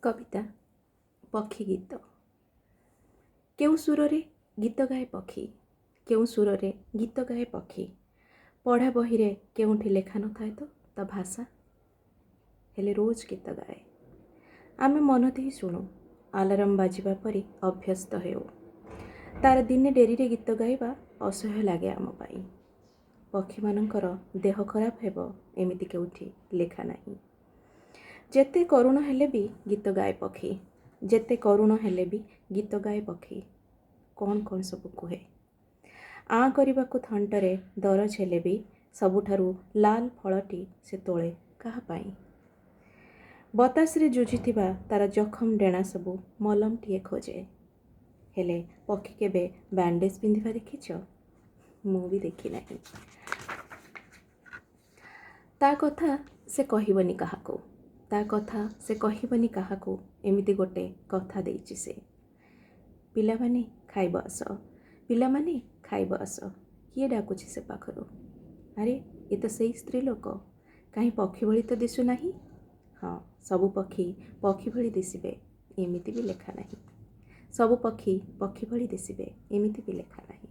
कविता पक्षी गीत। केउ सुररे गीत गाए पक्षी, केउ सुररे गीत गाए पक्षी, पढ़ा बही रे केउठी लेखा न थाए तो ता भाषा, हेले रोज गीत गाए। आमे मन देई शुणु, आलाराम बाजिबा परी अभ्यस्त हेउ। तार दिने डेरी रे गीत गाइबा असह्य लागे आम पाई। पक्षी मानकर देह खराब हेबो एमिति केउठी लेखा नाही। जेते करुण हेले भी गीत गाए पक्षी, जेते करुण हेले भी गीत गाए पक्षी। कौन कौन सब कुहे आ करबाकू थंटरे दरज हेले भी सबुठारू लाल फलटी से तोले कहा पाई। बतास रे जुझिथिबा तार जखम डेणा सबू मलम टिए खोजे, हेले पक्षी केबे बैंडेज पिंधिबा देखिछ? मु भी देखी नाही। ता कथा से कहिबनी काहाको, ता कथा से कहिबनी काहाको, एमिति गोटे कथा देइछि से। पिलामाने खाइब आस, पिलामाने खाइब आस, किए डाकुछि से पाखरु? अरे ये तो सेई स्त्री लोक, काहीं पक्षी भଳି तो दिसु नाही। हाँ, सबु पक्षी पक्षी भଳି दिसिबे एमिति भी लेखा नाही। सबु पक्षी पक्षी भଳି दिसिबे एमिति भी लेखा नाही।